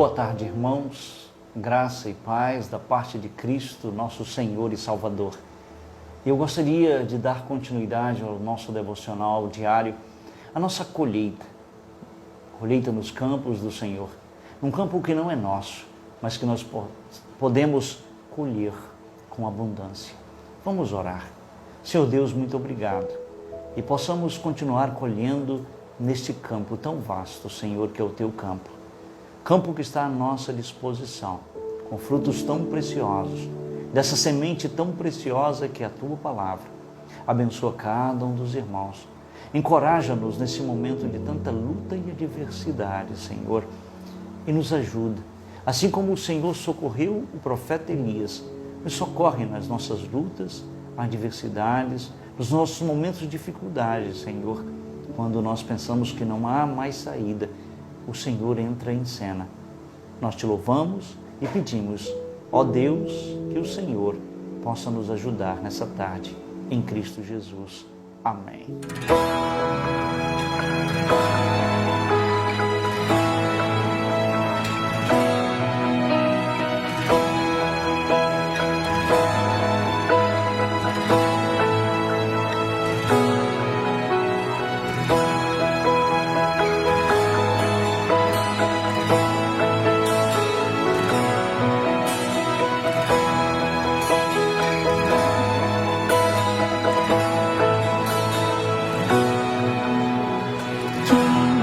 Boa tarde, irmãos. Graça e paz da parte de Cristo, nosso Senhor e Salvador. Eu gostaria de dar continuidade ao nosso devocional diário, a nossa colheita nos campos do Senhor. Um campo que não é nosso, mas que nós podemos colher com abundância. Vamos orar. Senhor Deus, muito obrigado. E possamos continuar colhendo neste campo tão vasto, Senhor, que é o teu campo. Campo que está à nossa disposição, com frutos tão preciosos, dessa semente tão preciosa que é a tua palavra. Abençoa cada um dos irmãos. Encoraja-nos nesse momento de tanta luta e adversidade, Senhor, e nos ajuda. Assim como o Senhor socorreu o profeta Elias, nos socorre nas nossas lutas, adversidades, nos nossos momentos de dificuldade, Senhor. Quando nós pensamos que não há mais saída, o Senhor entra em cena. Nós te louvamos e pedimos, ó Deus, que o Senhor possa nos ajudar nessa tarde, em Cristo Jesus. Amém.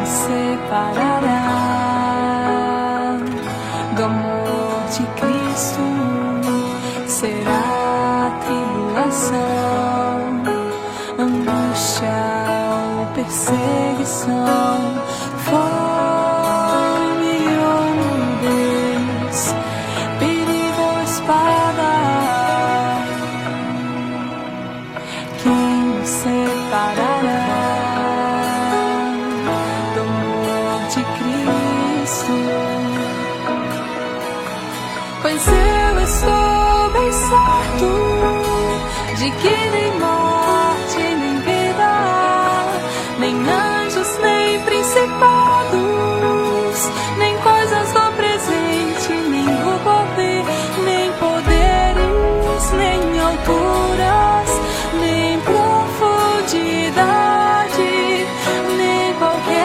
Separará do amor de Cristo, será a tribulação, angústia ou perseguição, fome ou nudez, perigo ou espada. Quem nos separará de Cristo? Pois eu estou bem certo de que nem morte, nem vida, nem anjos, nem principados, nem coisas do presente, nem do porvir, nem poderes, nem alturas, nem profundidade, nem qualquer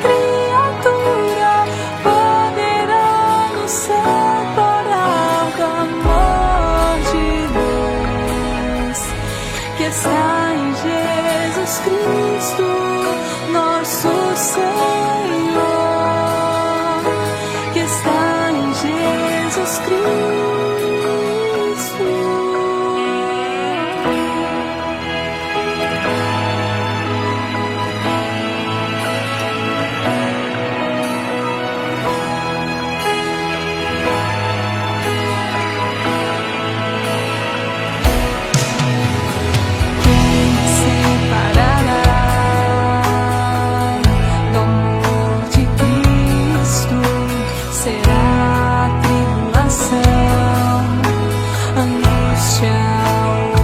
criatura poderá nos separar do amor de Deus que está em Jesus Cristo, nosso Senhor, que está em Jesus Cristo.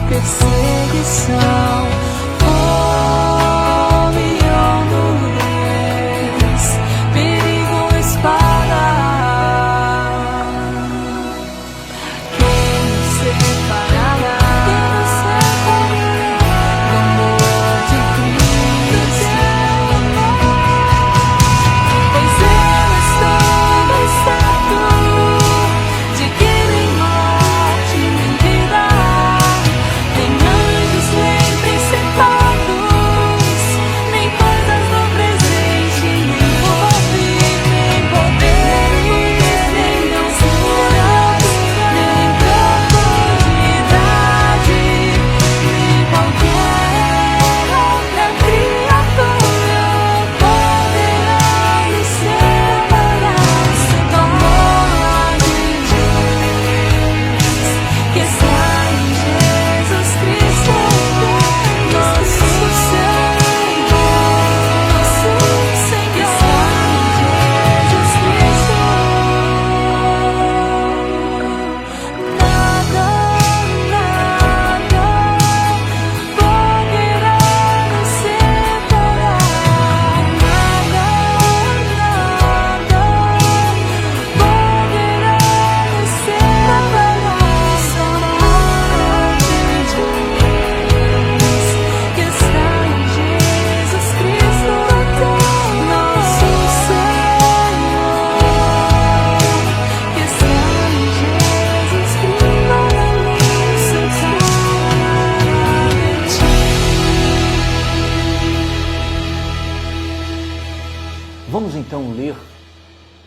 Perseguição, fome ou nudez, perigo ou espada. Quem nos separará do amor de Cristo? Pois eu estou bem certo de que nem morte, nem vida, nem anjos, nem princesas.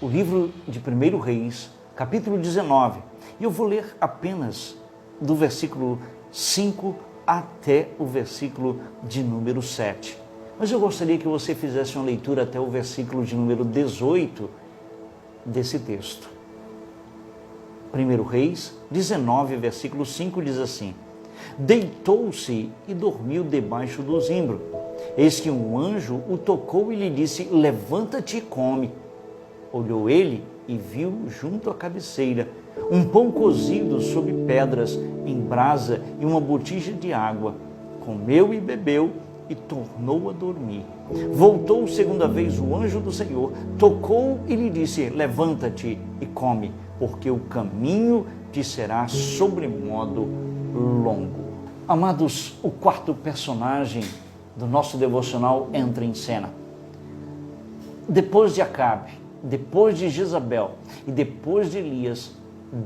o livro de 1 Reis, capítulo 19. E eu vou ler apenas do versículo 5 até o versículo de número 7. Mas eu gostaria que você fizesse uma leitura até o versículo de número 18 desse texto. 1 Reis 19, versículo 5 diz assim: deitou-se e dormiu debaixo do zimbro. Eis que um anjo o tocou e lhe disse: levanta-te e come. Olhou ele e viu junto à cabeceira um pão cozido sobre pedras em brasa e uma botija de água. Comeu e bebeu e tornou a dormir. Voltou segunda vez o anjo do Senhor, tocou e lhe disse: levanta-te e come, porque o caminho te será sobremodo longo. Amados, o quarto personagem do nosso devocional entra em cena. Depois de Acabe, depois de Jezabel e depois de Elias,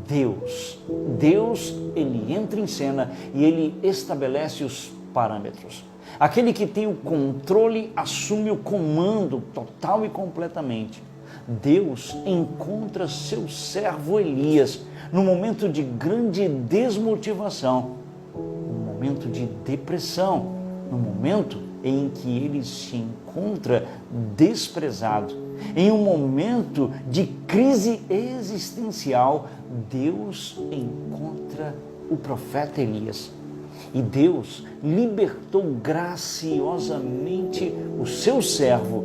Deus, ele entra em cena e ele estabelece os parâmetros. Aquele que tem o controle assume o comando total e completamente. Deus encontra seu servo Elias no momento de grande desmotivação, no momento de depressão, no momento em que ele se encontra desprezado, em um momento de crise existencial. Deus encontra o profeta Elias e Deus libertou graciosamente o seu servo.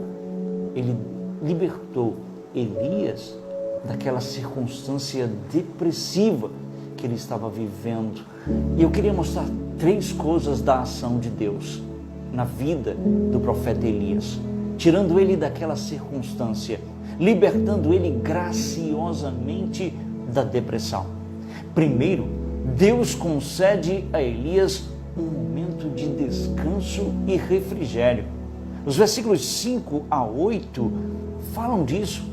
Ele libertou Elias daquela circunstância depressiva que ele estava vivendo. E eu queria mostrar 3 coisas da ação de Deus na vida do profeta Elias, tirando ele daquela circunstância, libertando ele graciosamente da depressão. Primeiro, Deus concede a Elias um momento de descanso e refrigério. Os versículos 5 a 8 falam disso,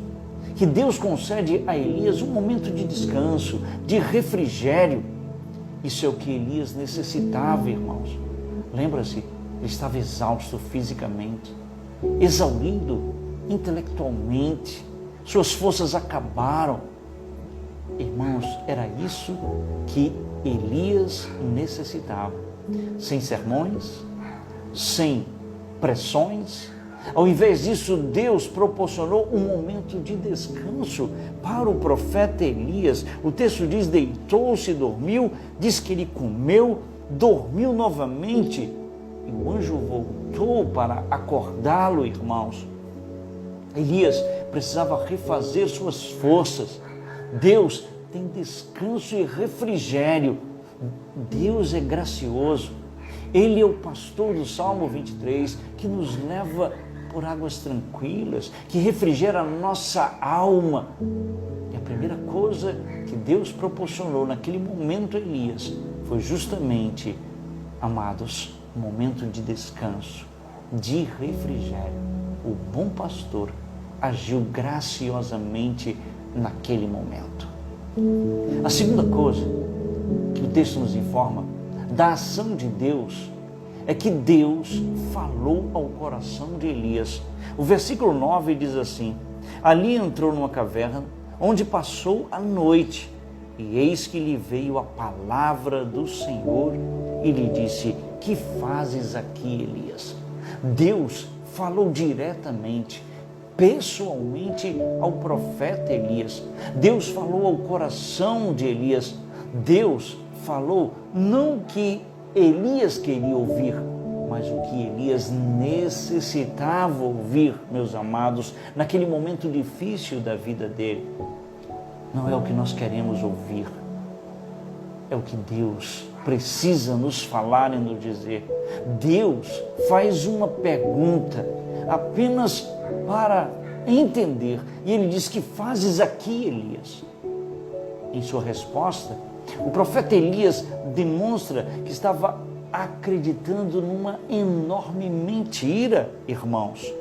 que Deus concede a Elias um momento de descanso, de refrigério. Isso é o que Elias necessitava, irmãos. Lembra-se, ele estava exausto fisicamente, exaurido intelectualmente, suas forças acabaram. Irmãos, era isso que Elias necessitava. Sem sermões, sem pressões. Ao invés disso, Deus proporcionou um momento de descanso para o profeta Elias. O texto diz: deitou-se e dormiu, diz que ele comeu, dormiu novamente, e o anjo voltou para acordá-lo, irmãos. Elias precisava refazer suas forças. Deus tem descanso e refrigério. Deus é gracioso. Ele é o pastor do Salmo 23, que nos leva por águas tranquilas, que refrigera a nossa alma. E a primeira coisa que Deus proporcionou naquele momento a Elias foi justamente, amados, um momento de descanso, de refrigério. O bom pastor agiu graciosamente naquele momento. A segunda coisa que o texto nos informa da ação de Deus é que Deus falou ao coração de Elias. O versículo 9 diz assim: ali entrou numa caverna, onde passou a noite, e eis que lhe veio a palavra do Senhor e lhe disse: que fazes aqui, Elias? Deus falou diretamente, pessoalmente ao profeta Elias. Deus falou ao coração de Elias. Deus falou não que Elias queria ouvir, mas o que Elias necessitava ouvir, meus amados, naquele momento difícil da vida dele. Não é o que nós queremos ouvir, é o que Deus precisa nos falar e nos dizer. Deus faz uma pergunta apenas para entender, e ele diz: que fazes aqui, Elias? Em sua resposta, o profeta Elias demonstra que estava acreditando numa enorme mentira, irmãos.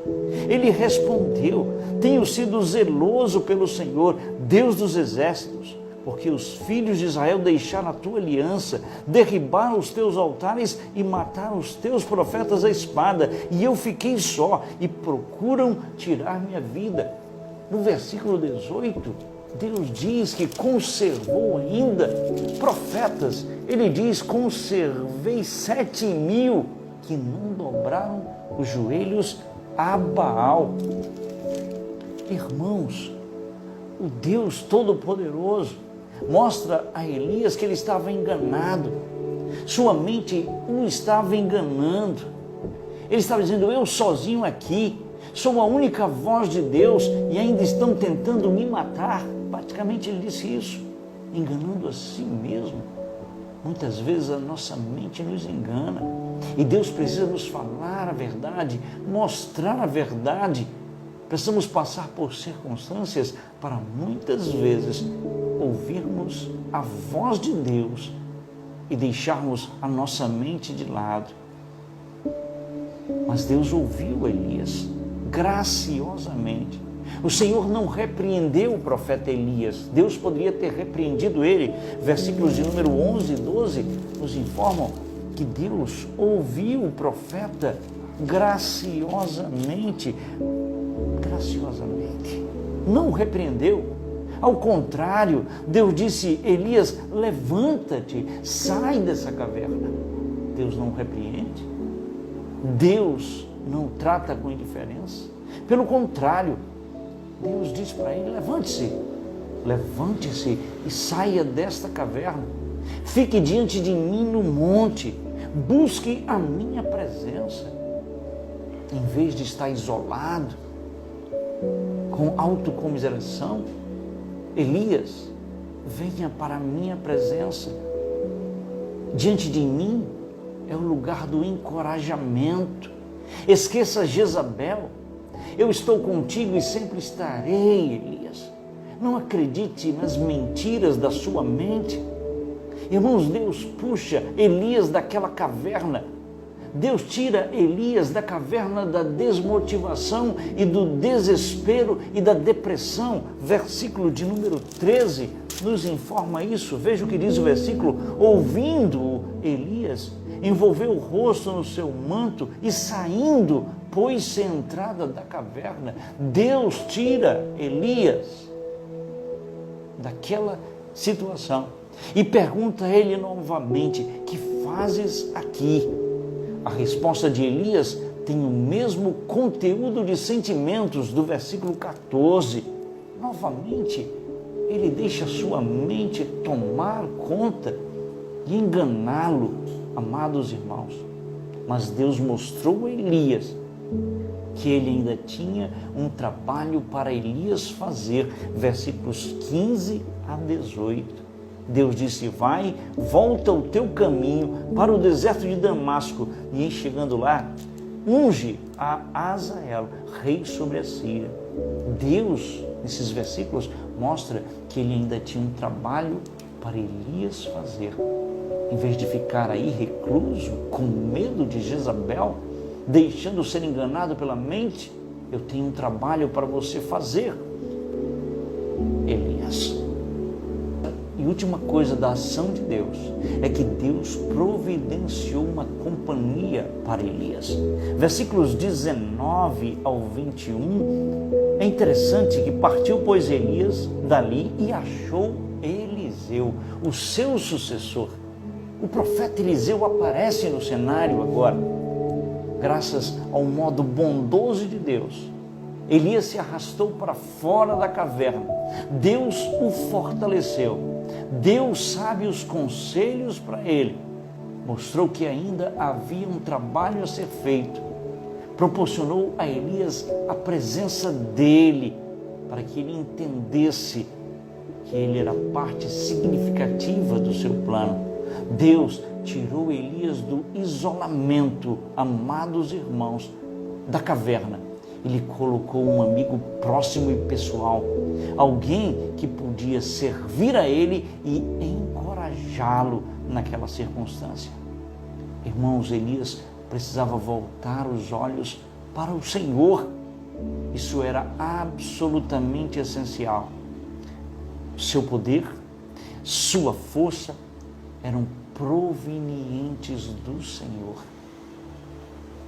Ele respondeu: tenho sido zeloso pelo Senhor, Deus dos exércitos, porque os filhos de Israel deixaram a tua aliança, derribaram os teus altares e mataram os teus profetas à espada, e eu fiquei só, e procuram tirar minha vida. no versículo 18, Deus diz que conservou ainda profetas. Ele diz: conservei 7.000 que não dobraram os joelhos a Baal. Irmãos, o Deus Todo-Poderoso mostra a Elias que ele estava enganado. Sua mente o estava enganando. Ele estava dizendo: eu sozinho aqui, sou a única voz de Deus e ainda estão tentando me matar. Praticamente ele disse isso, enganando a si mesmo. Muitas vezes a nossa mente nos engana e Deus precisa nos falar a verdade, mostrar a verdade. Precisamos passar por circunstâncias para muitas vezes ouvirmos a voz de Deus e deixarmos a nossa mente de lado. Mas Deus ouviu Elias graciosamente. O Senhor não repreendeu o profeta Elias. Deus poderia ter repreendido ele. Versículos de número 11 e 12 nos informam que Deus ouviu o profeta graciosamente. Graciosamente. Não o repreendeu. Ao contrário, Deus disse: Elias, levanta-te, sai dessa caverna. Deus não repreende. Deus não trata com indiferença. Pelo contrário, Deus diz para ele: levante-se e saia desta caverna. Fique diante de mim no monte, busque a minha presença. Em vez de estar isolado, com autocomiseração, Elias, venha para a minha presença. Diante de mim é o lugar do encorajamento. Esqueça Jezabel. Eu estou contigo e sempre estarei, Elias. Não acredite nas mentiras da sua mente. Irmãos, Deus puxa Elias daquela caverna. Deus tira Elias da caverna da desmotivação e do desespero e da depressão. Versículo de número 13 nos informa isso. Veja o que diz o versículo: ouvindo Elias, envolveu o rosto no seu manto e saindo, pôs-se à entrada da caverna. Deus tira Elias daquela situação e pergunta a ele novamente: que fazes aqui? A resposta de Elias tem o mesmo conteúdo de sentimentos do versículo 14. Novamente, ele deixa sua mente tomar conta e enganá-lo, amados irmãos. Mas Deus mostrou a Elias que ele ainda tinha um trabalho para Elias fazer. Versículos 15 a 18. Deus disse: vai, volta o teu caminho para o deserto de Damasco, e chegando lá, unge a Azael, rei sobre a Síria. Deus, nesses versículos, mostra que ele ainda tinha um trabalho para Elias fazer. Em vez de ficar aí recluso, com medo de Jezabel, deixando ser enganado pela mente, eu tenho um trabalho para você fazer, Elias. E última coisa da ação de Deus é que Deus providenciou uma companhia para Elias. Versículos 19 ao 21, é interessante que partiu, pois, Elias dali e achou Eliseu, o seu sucessor. O profeta Eliseu aparece no cenário agora. Graças ao modo bondoso de Deus, Elias se arrastou para fora da caverna. Deus o fortaleceu. Deus sabe os conselhos para ele. Mostrou que ainda havia um trabalho a ser feito. Proporcionou a Elias a presença dele, para que ele entendesse que ele era parte significativa do seu plano. Deus tirou Elias do isolamento, amados irmãos, da caverna. Ele colocou um amigo próximo e pessoal, alguém que podia servir a ele e encorajá-lo naquela circunstância. Irmãos, Elias precisava voltar os olhos para o Senhor. Isso era absolutamente essencial. Seu poder, sua força eram provenientes do Senhor.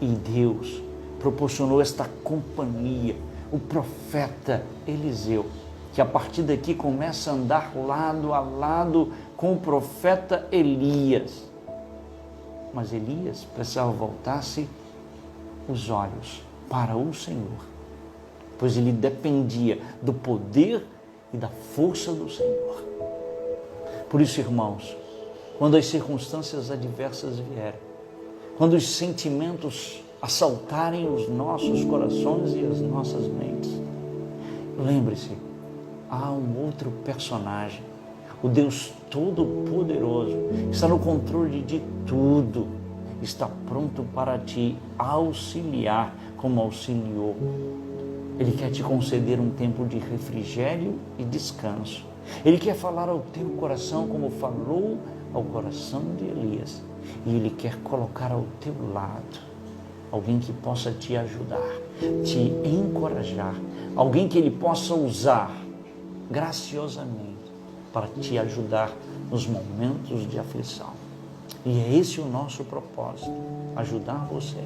E Deus proporcionou esta companhia o profeta Eliseu, que a partir daqui começa a andar lado a lado com o profeta Elias. Mas Elias precisava voltar-se os olhos para o Senhor, pois ele dependia do poder e da força do Senhor. Por isso, irmãos, quando as circunstâncias adversas vierem, quando os sentimentos assaltarem os nossos corações e as nossas mentes, lembre-se, há um outro personagem, o Deus Todo-Poderoso, está no controle de tudo, está pronto para te auxiliar como auxiliou. Ele quer te conceder um tempo de refrigério e descanso. Ele quer falar ao teu coração como falou ao coração de Elias. E Ele quer colocar ao teu lado alguém que possa te ajudar, te encorajar, alguém que Ele possa usar graciosamente para te ajudar nos momentos de aflição. E é esse o nosso propósito, ajudar você,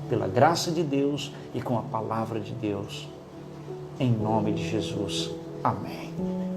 pela graça de Deus e com a palavra de Deus. Em nome de Jesus. Amém.